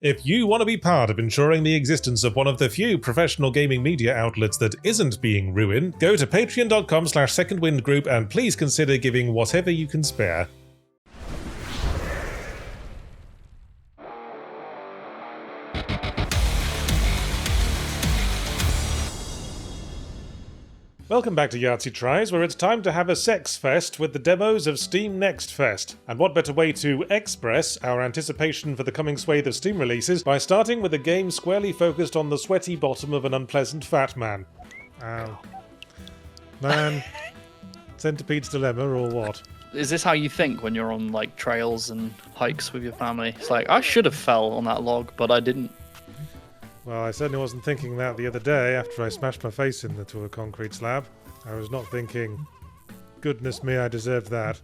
If you want to be part of ensuring the existence of one of the few professional gaming media outlets that isn't being ruined, go to patreon.com/secondwindgroup and please consider giving whatever you can spare. Welcome back to Yahtzee Tries, where it's time to have a sex fest with the demos of Steam Next Fest. And what better way to express our anticipation for the coming swathe of Steam releases by starting with a game squarely focused on the sweaty bottom of an unpleasant fat man. Ow. Man. Centipede's Dilemma or what? Is this how you think when you're on like trails and hikes with your family? It's like, I should have fell on that log, but I didn't. Well, I certainly wasn't thinking that the other day after I smashed my face into a concrete slab. I was not thinking, goodness me, I deserved that.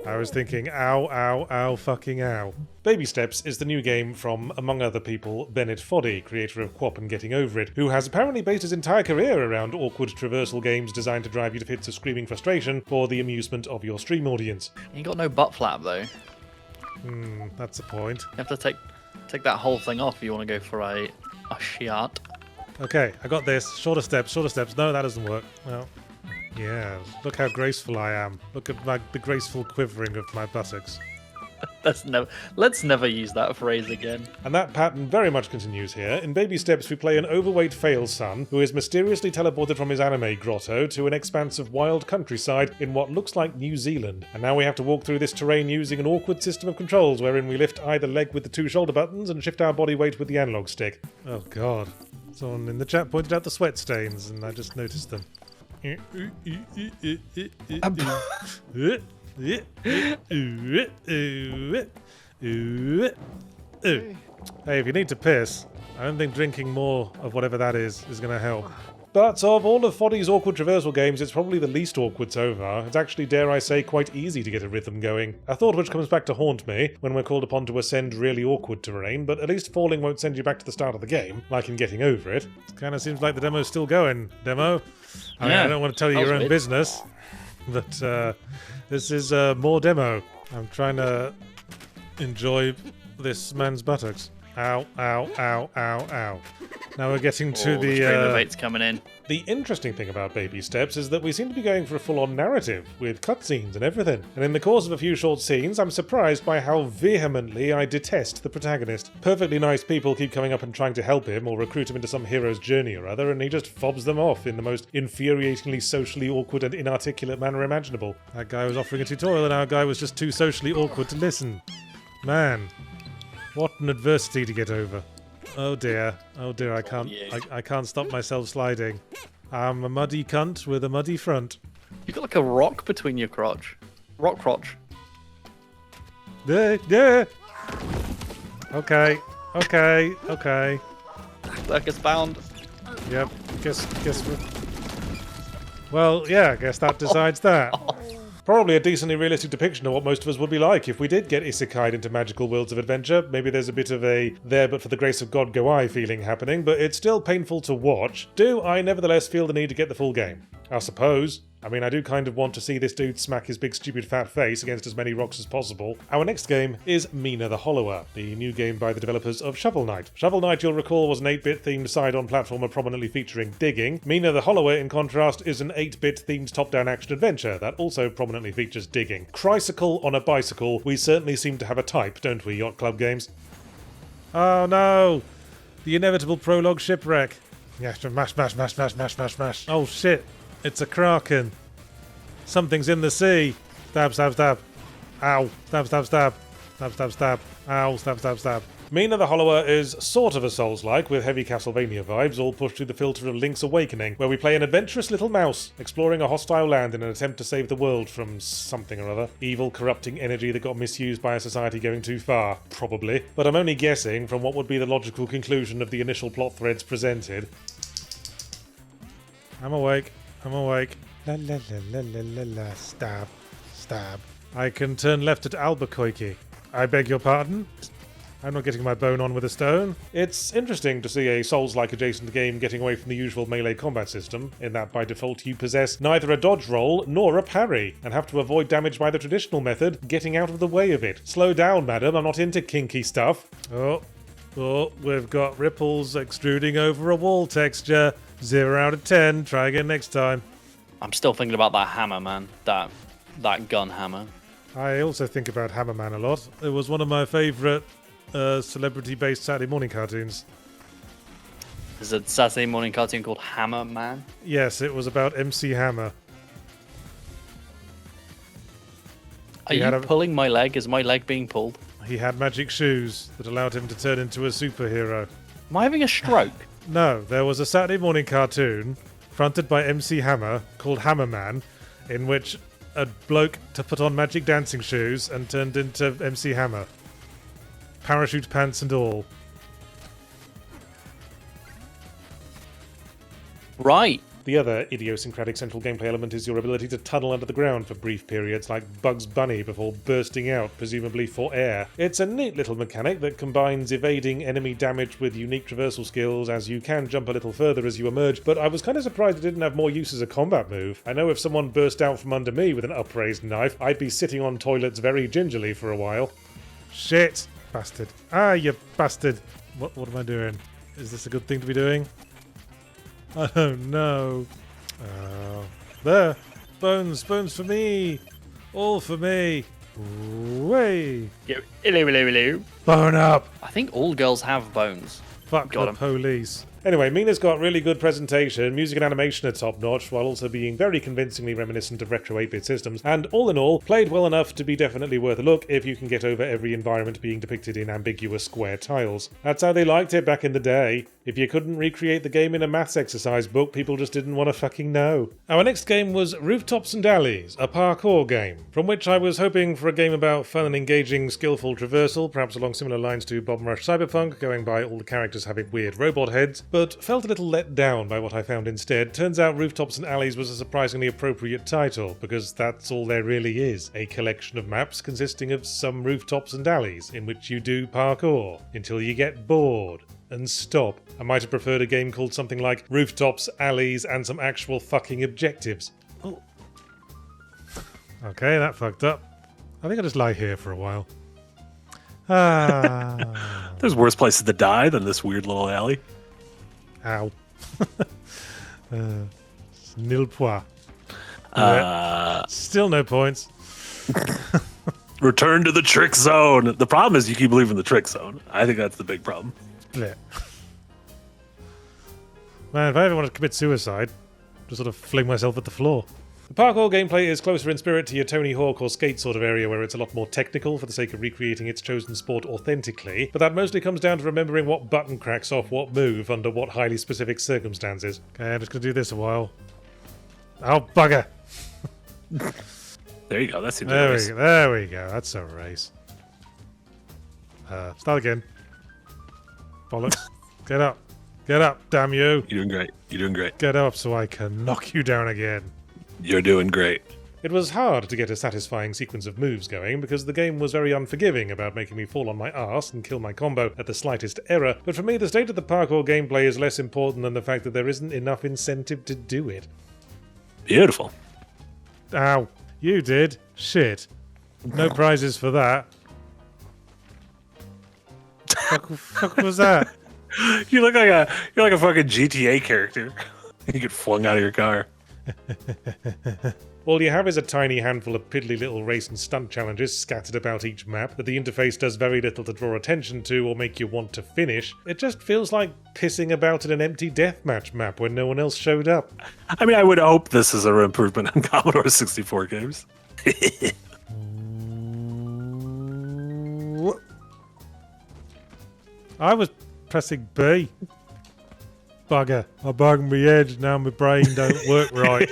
I was thinking, ow, ow, ow, fucking ow. Baby Steps is the new game from, among other people, Bennett Foddy, creator of Quap and Getting Over It, who has apparently based his entire career around awkward traversal games designed to drive you to fits of screaming frustration for the amusement of your stream audience. You got no butt flap though. That's the point. You have to take that whole thing off if you want to go for a shot. Okay, I got this. Shorter steps, shorter steps. No, that doesn't work. Well, yeah, look how graceful I am. Look at the graceful quivering of my buttocks. Let's never use that phrase again. And that pattern very much continues here. In Baby Steps, we play an overweight fail son who is mysteriously teleported from his anime grotto to an expanse of wild countryside in what looks like New Zealand. And now we have to walk through this terrain using an awkward system of controls wherein we lift either leg with the two shoulder buttons and shift our body weight with the analog stick. Oh god. Someone in the chat pointed out the sweat stains and I just noticed them. Hey, if you need to piss, I don't think drinking more of whatever that is going to help. But of all of Foddy's awkward traversal games, it's probably the least awkward so far. It's actually, dare I say, quite easy to get a rhythm going. A thought which comes back to haunt me when we're called upon to ascend really awkward terrain, but at least falling won't send you back to the start of the game, like in Getting Over It. It kind of seems like the demo's still going, demo. I mean, I don't want to tell you your own business, but this is more demo. I'm trying to enjoy this man's buttocks. Ow, ow, ow, ow, ow. Now we're getting to the bait's coming in. The interesting thing about Baby Steps is that we seem to be going for a full-on narrative, with cutscenes and everything. And in the course of a few short scenes, I'm surprised by how vehemently I detest the protagonist. Perfectly nice people keep coming up and trying to help him or recruit him into some hero's journey or other, and he just fobs them off in the most infuriatingly socially awkward and inarticulate manner imaginable. That guy was offering a tutorial and our guy was just too socially awkward to listen. Man. What an adversity to get over. Oh dear, I can't stop myself sliding. I'm a muddy cunt with a muddy front. You've got like a rock between your crotch. Rock crotch. Yeah. Okay. Circus bound. Yep, guess. Well, yeah, I guess that decides that. Probably a decently realistic depiction of what most of us would be like if we did get isekai'd into magical worlds of adventure. Maybe there's a bit of a there but for the grace of God go I feeling happening, but it's still painful to watch. Do I nevertheless feel the need to get the full game? I suppose. I mean, I do kind of want to see this dude smack his big stupid fat face against as many rocks as possible. Our next game is Mina the Hollower, the new game by the developers of Shovel Knight. Shovel Knight, you'll recall, was an 8-bit themed side-on platformer prominently featuring digging. Mina the Hollower, in contrast, is an 8-bit themed top-down action adventure that also prominently features digging. Tricycle on a bicycle, we certainly seem to have a type, don't we, Yacht Club Games? Oh no! The inevitable prologue shipwreck. Yeah, mash. Oh shit! It's a kraken. Something's in the sea. Stab, stab, stab. Ow. Stab, stab, stab. Stab, stab, stab. Ow. Stab, stab, stab. Mina the Hollower is sort of a Souls-like, with heavy Castlevania vibes, all pushed through the filter of Link's Awakening, where we play an adventurous little mouse, exploring a hostile land in an attempt to save the world from something or other. Evil, corrupting energy that got misused by a society going too far. Probably. But I'm only guessing from what would be the logical conclusion of the initial plot threads presented. I'm awake. La la la la la la la. Stab. Stab. I can turn left at Albuquerque. I beg your pardon? I'm not getting my bone on with a stone. It's interesting to see a Souls-like adjacent game getting away from the usual melee combat system, in that by default you possess neither a dodge roll nor a parry, and have to avoid damage by the traditional method, getting out of the way of it. Slow down, madam, I'm not into kinky stuff. Oh, Oh, we've got ripples extruding over a wall texture. 0 out of 10. Try again next time. I'm still thinking about that hammer, man. That gun hammer. I also think about Hammerman a lot. It was one of my favourite celebrity-based Saturday morning cartoons. There's a Saturday morning cartoon called Hammer Man. Yes, it was about MC Hammer. Are you pulling my leg? Is my leg being pulled? He had magic shoes that allowed him to turn into a superhero. Am I having a stroke? No, there was a Saturday morning cartoon fronted by MC Hammer called Hammerman, in which a bloke to put on magic dancing shoes and turned into MC Hammer. Parachute pants and all. Right. The other idiosyncratic central gameplay element is your ability to tunnel under the ground for brief periods like Bugs Bunny before bursting out, presumably for air. It's a neat little mechanic that combines evading enemy damage with unique traversal skills, as you can jump a little further as you emerge, but I was kind of surprised it didn't have more use as a combat move. I know if someone burst out from under me with an upraised knife, I'd be sitting on toilets very gingerly for a while. Shit! Bastard. Ah, you bastard! What am I doing? Is this a good thing to be doing? I don't know. There. Bones for me. All for me. Way. Hello. Bone up. I think all girls have bones. Fuck the police. Anyway, Mina's got really good presentation, music and animation are top notch, while also being very convincingly reminiscent of retro 8-bit systems, and all in all, played well enough to be definitely worth a look if you can get over every environment being depicted in ambiguous square tiles. That's how they liked it back in the day. If you couldn't recreate the game in a maths exercise book, people just didn't want to fucking know. Our next game was Rooftops and Alleys, a parkour game, from which I was hoping for a game about fun and engaging, skillful traversal, perhaps along similar lines to Bomb Rush Cyberpunk, going by all the characters having weird robot heads, but felt a little let down by what I found instead. Turns out Rooftops and Alleys was a surprisingly appropriate title, because that's all there really is, a collection of maps consisting of some rooftops and alleys, in which you do parkour, until you get bored. And stop. I might have preferred a game called something like Rooftops, Alleys, and some actual fucking objectives. Oh. Okay, that fucked up. I think I'll just lie here for a while. There's worse places to die than this weird little alley. Ow. Nil point. Still no points. Return to the trick zone. The problem is you keep leaving the trick zone. I think that's the big problem. Split. Man, if I ever wanted to commit suicide, just sort of fling myself at the floor. The parkour gameplay is closer in spirit to your Tony Hawk or Skate sort of area, where it's a lot more technical for the sake of recreating its chosen sport authentically, but that mostly comes down to remembering what button cracks off what move under what highly specific circumstances. Okay, I'm just going to do this a while. Oh, bugger! There you go, that's There we go, that's a race. Start again. Bollocks. Get up, damn you. You're doing great. Get up so I can knock you down again. You're doing great. It was hard to get a satisfying sequence of moves going because the game was very unforgiving about making me fall on my arse and kill my combo at the slightest error, but for me the state of the parkour gameplay is less important than the fact that there isn't enough incentive to do it. Beautiful. Ow. You did? Shit. No prizes for that. Fuck was that? You're like a fucking GTA character. You get flung out of your car. All you have is a tiny handful of piddly little race and stunt challenges scattered about each map that the interface does very little to draw attention to or make you want to finish. It just feels like pissing about in an empty deathmatch map when no one else showed up. I mean, I would hope this is an improvement on Commodore 64 games. I was pressing B. Bugger. I bugged my head, now my brain don't work right.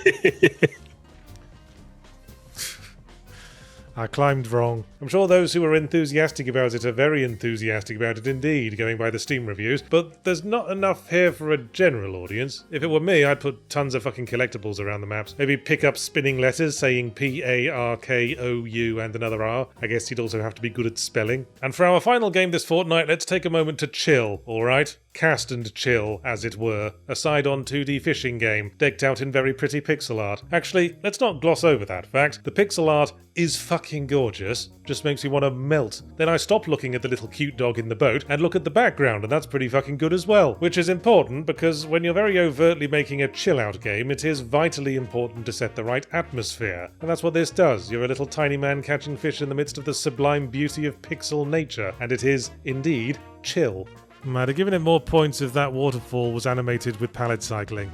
I climbed wrong. I'm sure those who are enthusiastic about it are very enthusiastic about it indeed, going by the Steam reviews, but there's not enough here for a general audience. If it were me, I'd put tons of fucking collectibles around the maps. Maybe pick up spinning letters saying P-A-R-K-O-U and another R. I guess you'd also have to be good at spelling. And for our final game this fortnight, let's take a moment to chill, alright? Cast and chill, as it were. A side-on 2D fishing game, decked out in very pretty pixel art. Actually, let's not gloss over that fact. The pixel art is fucking fucking gorgeous. Just makes me want to melt. Then I stop looking at the little cute dog in the boat and look at the background, and that's pretty fucking good as well. Which is important because when you're very overtly making a chill-out game, it is vitally important to set the right atmosphere. And that's what this does. You're a little tiny man catching fish in the midst of the sublime beauty of pixel nature, and it is, indeed, chill. I'd have given it more points if that waterfall was animated with pallet cycling.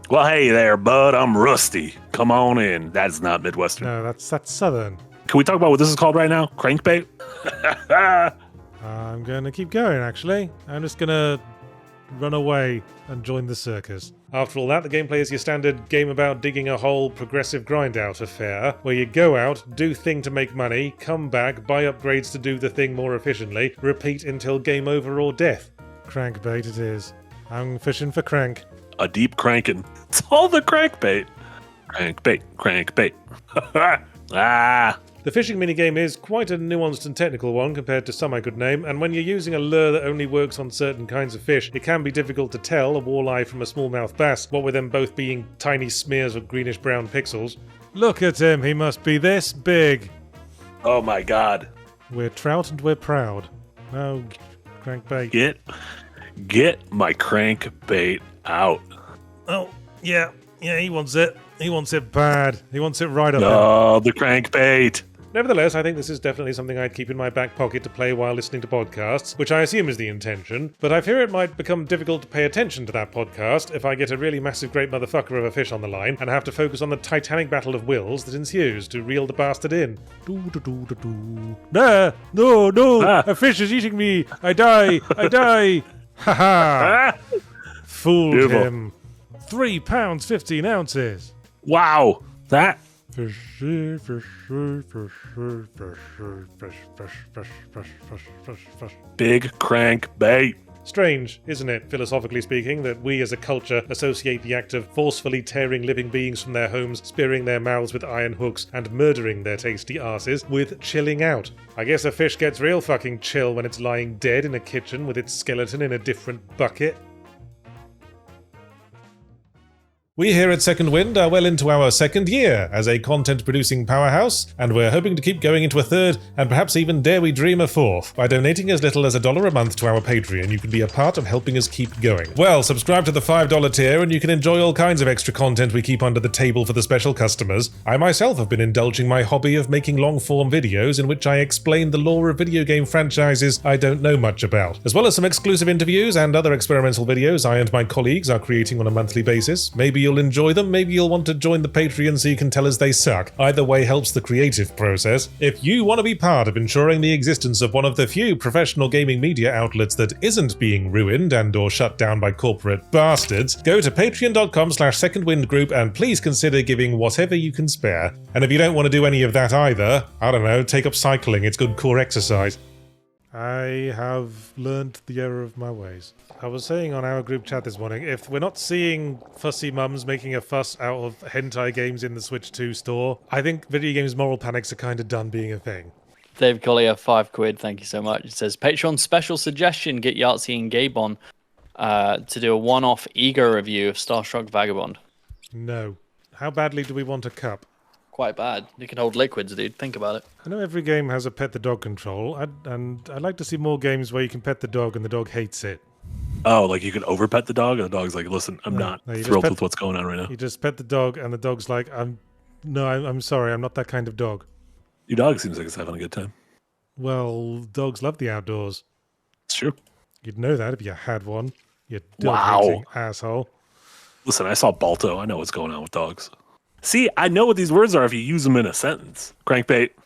Well, hey there, bud. I'm Rusty. Come on in. That's not Midwestern. No, that's Southern. Can we talk about what this is called right now? Crankbait? I'm going to keep going, actually. I'm just going to run away and join the circus. After all that, the gameplay is your standard game about digging a hole, progressive grind out affair, where you go out, do thing to make money, come back, buy upgrades to do the thing more efficiently, repeat until game over or death. Crankbait it is. I'm fishing for crank. A deep cranking. It's all the crankbait. Crankbait, crankbait. Ah. The fishing minigame is quite a nuanced and technical one compared to some I could name, and when you're using a lure that only works on certain kinds of fish, it can be difficult to tell a walleye from a smallmouth bass, what with them both being tiny smears of greenish-brown pixels. Look at him, he must be this big. Oh my god. We're trout and we're proud. Oh, crankbait. Get my crankbait out. Oh, yeah, he wants it. He wants it bad. He wants it right up there. Oh, the crankbait. Nevertheless, I think this is definitely something I'd keep in my back pocket to play while listening to podcasts, which I assume is the intention, but I fear it might become difficult to pay attention to that podcast if I get a really massive great motherfucker of a fish on the line and have to focus on the titanic battle of wills that ensues to reel the bastard in. Nah, no, a fish is eating me. I die. Ha ha. Fooled Beautiful. him. £3, 15 ounces. Wow. That. Big crankbait. Strange, isn't it, philosophically speaking, that we as a culture associate the act of forcefully tearing living beings from their homes, spearing their mouths with iron hooks, and murdering their tasty arses with chilling out. I guess a fish gets real fucking chill when it's lying dead in a kitchen with its skeleton in a different bucket. We here at Second Wind are well into our second year as a content-producing powerhouse, and we're hoping to keep going into a third, and perhaps even dare we dream a fourth. By donating as little as $1 a month to our Patreon, you can be a part of helping us keep going. Well, subscribe to the $5 tier, and you can enjoy all kinds of extra content we keep under the table for the special customers. I myself have been indulging my hobby of making long-form videos in which I explain the lore of video game franchises I don't know much about, as well as some exclusive interviews and other experimental videos I and my colleagues are creating on a monthly basis. Maybe you'll enjoy them, maybe you'll want to join the Patreon so you can tell us they suck. Either way helps the creative process. If you want to be part of ensuring the existence of one of the few professional gaming media outlets that isn't being ruined and or shut down by corporate bastards, go to patreon.com/secondwindgroup and please consider giving whatever you can spare. And if you don't want to do any of that either, I don't know, take up cycling, it's good core exercise. I have learned the error of my ways. I was saying on our group chat this morning, if we're not seeing fussy mums making a fuss out of hentai games in the Switch 2 store, I think video games moral panics are kind of done being a thing. Dave Collier, £5, thank you so much. It says, Patreon special suggestion, get Yahtzee and Gabe on to do a one-off ego review of Starstruck Vagabond. No. How badly do we want a cup? Quite bad. You can hold liquids, dude. Think about it. I know every game has a pet the dog control, and I'd like to see more games where you can pet the dog and the dog hates it. Oh, like you can overpet the dog, and the dog's like, "Listen, I'm not thrilled with what's going on right now." You just pet the dog, and the dog's like, "I'm sorry, I'm not that kind of dog." Your dog seems like it's having a good time. Well, dogs love the outdoors. It's true. You'd know that if you had one. You dog-hating asshole. Listen, I saw Balto. I know what's going on with dogs. See, I know what these words are if you use them in a sentence. Crankbait.